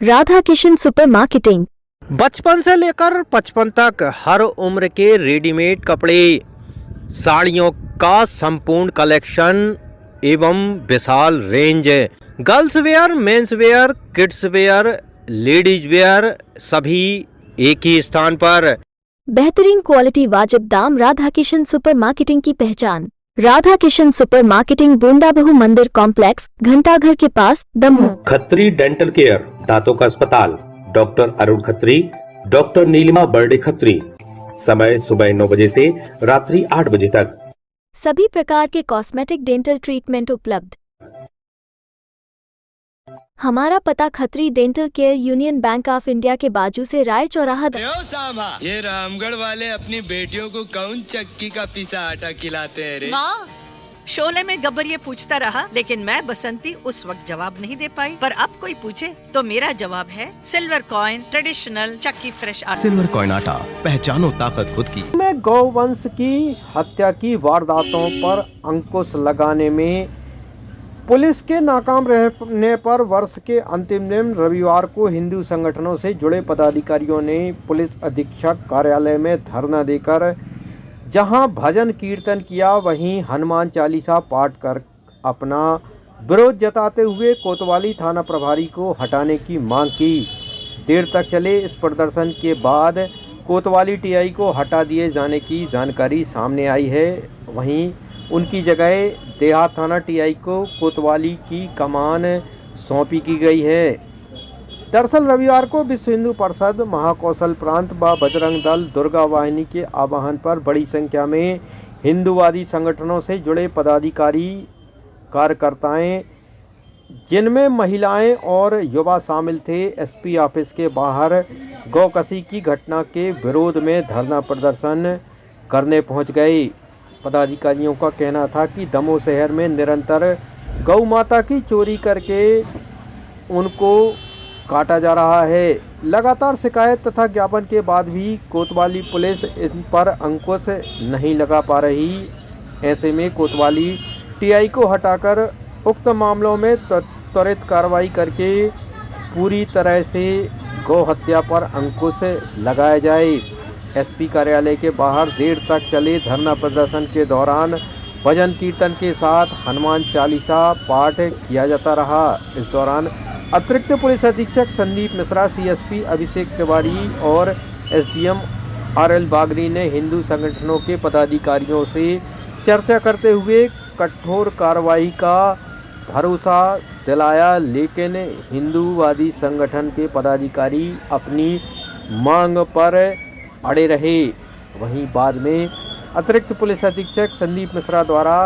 Radha Kishan super marketing. बचपन से लेकर 55 तक हर उम्र के रेडीमेड कपड़े, साड़ियों का संपूर्ण कलेक्शन एवं विशाल range, girls wear, men's wear, kids wear, ladies wear, सभी एक ही स्थान पर। बेहतरीन क्वालिटी, वाजिब दाम। राधा किशन सुपर मार्केटिंग की पहचान। राधा किशन सुपर मार्केटिंग, बूंदाबहू मंदिर कॉम्प्लेक्स, घंटाघर के पास, दमोह। खत्री डेंटल केयर, दांतों का अस्पताल, डॉक्टर अरुण खत्री, डॉक्टर नीलिमा बर्डे खत्री। समय सुबह 9 बजे से रात्रि 8 बजे तक। सभी प्रकार के कॉस्मेटिक डेंटल ट्रीटमेंट उपलब्ध। हमारा पता Khatri dental care, union bank of India के बाजू से, राय चौराहा। ये रामगढ़ वाले अपनी बेटियों को कौन चक्की का पिसा आटा खिलाते हैं रे? माँ, शोले में गब्बर ये पूछता रहा, लेकिन मैं बसंती उस वक्त जवाब नहीं दे पाई। पर अब कोई पूछे तो मेरा जवाब है सिल्वर कॉइन ट्रेडिशनल चक्की फ्रेश आटा। सिल्वर कॉइन आटा, पहचानो ताकत खुद की। में गौवंश की हत्या की वारदातों पर अंकुश लगाने में पुलिस के नाकाम रहने पर वर्ष के अंतिम दिन रविवार को हिंदू संगठनों से जुड़े पदाधिकारियों ने पुलिस अधीक्षक कार्यालय में धरना देकर जहां भजन कीर्तन किया, वहीं हनुमान चालीसा पाठ कर अपना विरोध जताते हुए कोतवाली थाना प्रभारी को हटाने की मांग की। देर तक चले इस प्रदर्शन के बाद कोतवाली टीआई को हटा दिए जाने की जानकारी सामने आई है। वहीं उनकी जगह देहात थाना टीआई को कोतवाली की कमान सौंपी की गई है। दरअसल रविवार को विश्व हिंदू परिषद, महाकौशल प्रांत व बजरंग दल दुर्गा वाहिनी के आह्वान पर बड़ी संख्या में हिंदूवादी संगठनों से जुड़े पदाधिकारी, कार्यकर्ताएं, जिनमें महिलाएं और युवा शामिल थे, एसपी ऑफिस के बाहर गौकसी की घटना के विरोध में धरना प्रदर्शन करने पहुंच गए। पदाधिकारियों का कहना था कि दमोह शहर में निरंतर गौ माता की चोरी करके उनको काटा जा रहा है। लगातार शिकायत तथा ज्ञापन के बाद भी कोतवाली पुलिस इन पर अंकुश नहीं लगा पा रही। ऐसे में कोतवाली टीआई को हटाकर उक्त मामलों में त्वरित कार्रवाई करके पूरी तरह से गौ हत्या पर अंकुश लगाया जाए। एसपी कार्यालय के बाहर देर तक चले धरना प्रदर्शन के दौरान भजन कीर्तन के साथ हनुमान चालीसा पाठ किया जाता रहा। इस दौरान अतिरिक्त पुलिस अधीक्षक संदीप मिश्रा, सीएसपी अभिषेक तिवारी और एसडीएम आरएल बागरी ने हिंदू संगठनों के पदाधिकारियों से चर्चा करते हुए कठोर कार्रवाई का भरोसा दिलाया, लेकिन हिंदूवादी संगठन के पदाधिकारी अपनी मांग पर अड़े रहे। वहीं बाद में अतिरिक्त पुलिस अधीक्षक संदीप मिश्रा द्वारा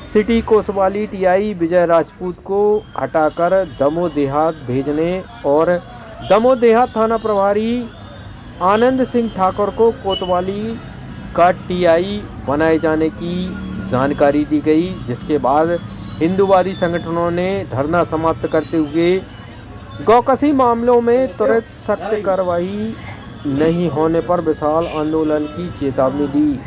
सिटी कोतवाली टीआई विजय राजपूत को हटाकर दमोह देहात भेजने और दमोह देहात थाना प्रभारी आनंद सिंह ठाकुर को कोतवाली का टीआई बनाए जाने की जानकारी दी गई, जिसके बाद हिंदूवादी संगठनों ने धरना समाप्त करते हुए गौकसी मामलों में तुरंत सख्त कार्रवाई नहीं होने पर विशाल आंदोलन की चेतावनी दी।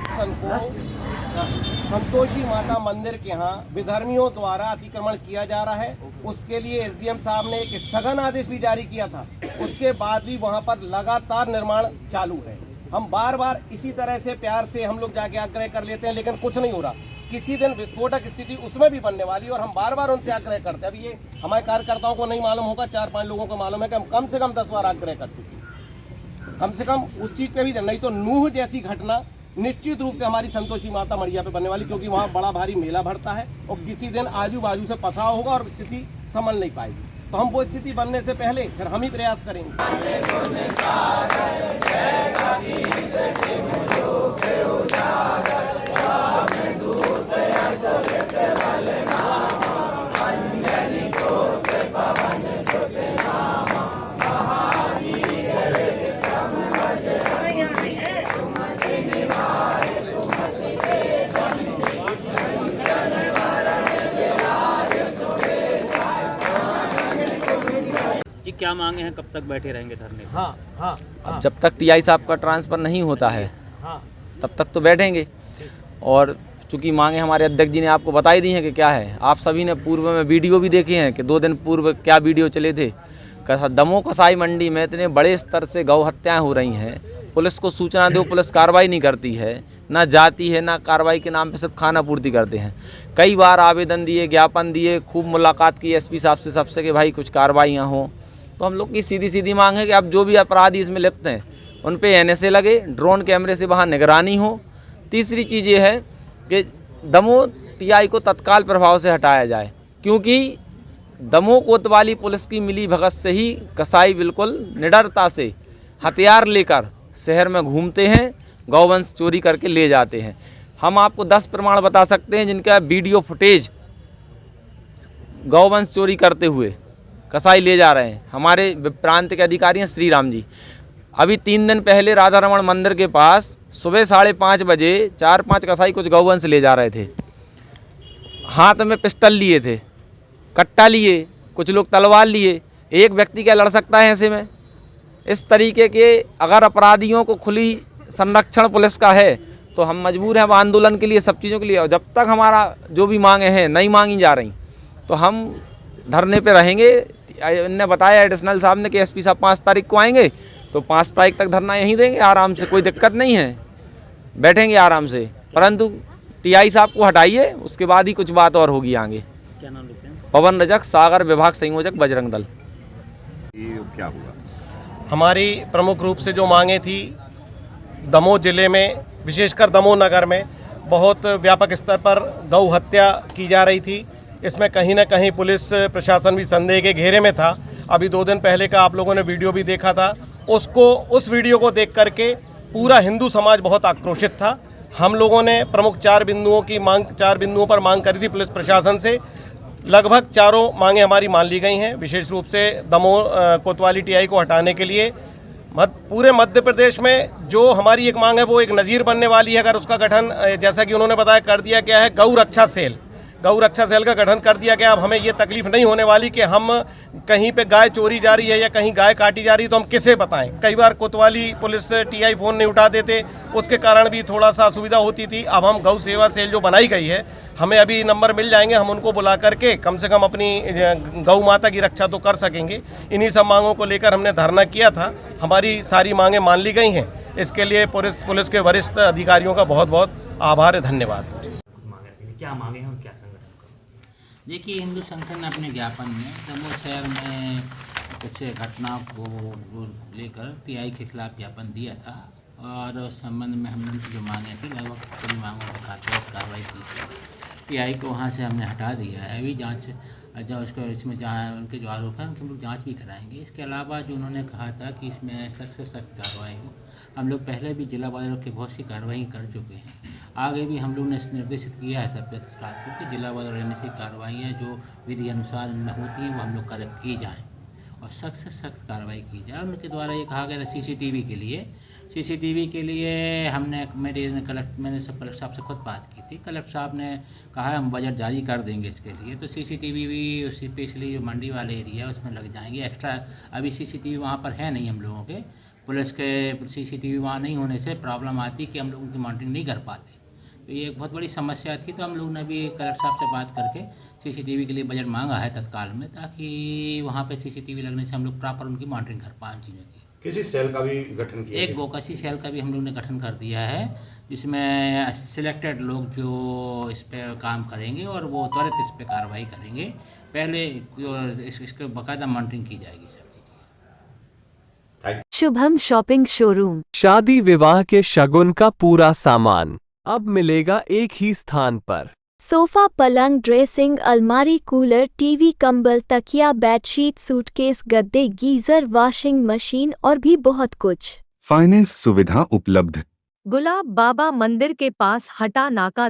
संतोषी माता मंदिर के यहाँ विधर्मियों द्वारा अतिक्रमण किया जा रहा है। उसके लिए एसडीएम साहब ने एक स्थगन आदेश भी जारी किया था। उसके बाद भी वहाँ पर लगातार निर्माण चालू है। हम बार बार इसी तरह से प्यार से हम लोग जाके आग्रह कर लेते हैं, लेकिन कुछ नहीं हो रहा। किसी दिन विस्फोटक स्थिति उसमें भी बनने वाली, और हम बार बार उनसे आग्रह करते हैं। अभी ये हमारे कार्यकर्ताओं को नहीं मालूम होगा, 4-5 लोगों को मालूम है कि हम कम से कम 10 बार आग्रह कर चुके हैं। कम से कम उस चीज़ पे भी, नहीं तो नूह जैसी घटना निश्चित रूप से हमारी संतोषी माता मढ़िया पे बनने वाली, क्योंकि वहाँ बड़ा भारी मेला भरता है और किसी दिन आजू बाजू से पथराव होगा और स्थिति संभल नहीं पाएगी। तो हम वो स्थिति बनने से पहले फिर हम ही प्रयास करेंगे। जी क्या मांगे हैं, कब तक बैठे रहेंगे धरने पे? हाँ। अब जब तक टीआई साहब का ट्रांसफ़र नहीं होता है तब तक तो बैठेंगे। और चूँकि मांगे हमारे अध्यक्ष जी ने आपको बताई दी हैं कि क्या है। आप सभी ने पूर्व में वीडियो भी देखे हैं कि 2 दिन पूर्व क्या वीडियो चले थे। दमोह कसाई मंडी में इतने बड़े स्तर से गौ हत्याएं हो रही हैं, पुलिस को सूचना दो, पुलिस कार्रवाई नहीं करती है, ना जाती है, ना कार्रवाई के नाम पे सिर्फ खाना पूर्ति करते हैं। कई बार आवेदन दिए, ज्ञापन दिए, खूब मुलाकात की एसपी साहब से सबसे कि भाई कुछ कार्रवाइयाँ हों। तो हम लोग की सीधी सीधी मांग है कि अब जो भी अपराधी इसमें लिप्त हैं उन पे एनएसए लगे, ड्रोन कैमरे से वहाँ निगरानी हो। तीसरी चीज़ ये है कि दमोह टीआई को तत्काल प्रभाव से हटाया जाए, क्योंकि दमोह कोतवाली पुलिस की मिली भगत से ही कसाई बिल्कुल निडरता से हथियार लेकर शहर में घूमते हैं, गौवंश चोरी करके ले जाते हैं। हम आपको 10 प्रमाण बता सकते हैं जिनका वीडियो फुटेज गौवंश चोरी करते हुए कसाई ले जा रहे हैं। हमारे प्रांत के अधिकारी हैं श्री राम जी। अभी 3 दिन पहले राधा रमण मंदिर के पास सुबह 5:30 बजे 4-5 कसाई कुछ गौवंश ले जा रहे थे। हाथ में पिस्टल लिए थे, कट्टा लिए, कुछ लोग तलवार लिए। एक व्यक्ति क्या लड़ सकता है ऐसे में? इस तरीके के अगर अपराधियों को खुली संरक्षण पुलिस का है तो हम मजबूर हैं अब आंदोलन के लिए, सब चीज़ों के लिए। और जब तक हमारा जो भी मांगे हैं नहीं मांगी जा रही तो हम धरने पे रहेंगे। इनने बताया एडिशनल साहब ने कि एसपी साहब 5 तारीख को आएंगे, तो 5 तारीख तक धरना यहीं देंगे आराम से, कोई दिक्कत नहीं है, बैठेंगे आराम से। परंतु टीआई साहब को हटाइए, उसके बाद ही कुछ बात और होगी आगे। क्या नाम लिखते हैं? पवन रजक, सागर विभाग संयोजक, बजरंग दल। क्या हुआ? हमारी प्रमुख रूप से जो मांगे थी, दमोह जिले में विशेषकर दमोह नगर में बहुत व्यापक स्तर पर गौ हत्या की जा रही थी। इसमें कहीं ना कहीं पुलिस प्रशासन भी संदेह के घेरे में था। अभी 2 दिन पहले का आप लोगों ने वीडियो भी देखा था, उस वीडियो को देख करके पूरा हिंदू समाज बहुत आक्रोशित था। हम लोगों ने प्रमुख 4 बिंदुओं पर मांग करी थी पुलिस प्रशासन से। लगभग चारों मांगें हमारी मान ली गई हैं। विशेष रूप से दमोह कोतवाली टीआई को हटाने के लिए पूरे मध्य प्रदेश में जो हमारी एक मांग है वो एक नज़ीर बनने वाली है। अगर उसका गठन, जैसा कि उन्होंने बताया, कर दिया गया है, गौ रक्षा सेल का गठन कर दिया गया। अब हमें ये तकलीफ नहीं होने वाली कि हम कहीं पे गाय चोरी जा रही है या कहीं गाय काटी जा रही है तो हम किसे बताएं। कई बार कोतवाली पुलिस टीआई फ़ोन नहीं उठा देते, उसके कारण भी थोड़ा सा असुविधा होती थी। अब हम गौ सेवा सेल जो बनाई गई है, हमें अभी नंबर मिल जाएंगे, हम उनको बुला करके कम से कम अपनी गौ माता की रक्षा तो कर सकेंगे। इन्हीं सब मांगों को लेकर हमने धरना किया था। हमारी सारी मांगें मान ली गई हैं। इसके लिए पुलिस के वरिष्ठ अधिकारियों का बहुत बहुत आभार है, धन्यवाद। क्या मांगे हैं, क्या संगठन? देखिए, हिंदू संगठन ने अपने ज्ञापन में दमोह शहर में कुछ घटनाओं को लेकर टीआई के खिलाफ ज्ञापन दिया था और उस संबंध में हमने उनकी जो मांगे थी लगभग पूरी मांगों पर कार्रवाई की थी। टीआई को वहाँ से हमने हटा दिया है। अभी जांच जो उसको इसमें जहाँ उनके जो आरोप हैं उनके हम लोग जाँच भी कराएंगे। इसके अलावा जो उन्होंने कहा था कि इसमें सख्त से सख्त कार्रवाई हो, हम लोग पहले भी जिला बाजारों की बहुत सी कार्रवाई कर चुके हैं। आगे भी हम लोग ने निर्देशित किया है सब स्टाफ को कि जिला बाजार रहने से कार्रवाइयाँ जो विधि अनुसार इनमें होती हैं वो हम लोग की जाएँ और सख्त से सख्त कार्रवाई की जाए। उनके द्वारा ये कहा गया था सीसीटीवी के लिए मैंने कलेक्टर साहब से खुद बात की थी। कलेक्टर साहब ने कहा हम बजट जारी कर देंगे इसके लिए, तो सीसीटीवी भी स्पेशली जो मंडी वाले एरिया है उसमें लग जाएंगे। एक्स्ट्रा अभी सीसीटीवी वहाँ पर है नहीं हम लोगों के, पुलिस के सीसीटीवी वहाँ नहीं होने से प्रॉब्लम आती कि हम लोग उनकी मॉनिटरिंग नहीं कर पाते। तो ये एक बहुत बड़ी समस्या थी। तो हम लोग ने भी कलेक्टर साहब से बात करके सीसीटीवी के लिए बजट मांगा है तत्काल में, ताकि वहाँ पे सीसीटीवी लगने से हम लोग प्रॉपर उनकी मॉनिटरिंग कर पाएँ चीज़ों की। किसी सेल का भी गठन किया? एक गोकसी सेल का भी हम लोग ने गठन कर दिया है, जिसमें सिलेक्टेड लोग जो इस पर काम करेंगे और वो त्वरित इस पर कार्रवाई करेंगे। पहले इसके बाकायदा मॉनिटरिंग की जाएगी सब चीज़ें। शुभम शॉपिंग शोरूम, शादी विवाह के शगुन का पूरा सामान अब मिलेगा एक ही स्थान पर। सोफा, पलंग, ड्रेसिंग, अलमारी, कूलर, टीवी, कंबल, तकिया, बेडशीट, सूटकेस, गद्दे, गीजर, वॉशिंग मशीन और भी बहुत कुछ। फाइनेंस सुविधा उपलब्ध। गुलाब बाबा मंदिर के पास हटा नाका।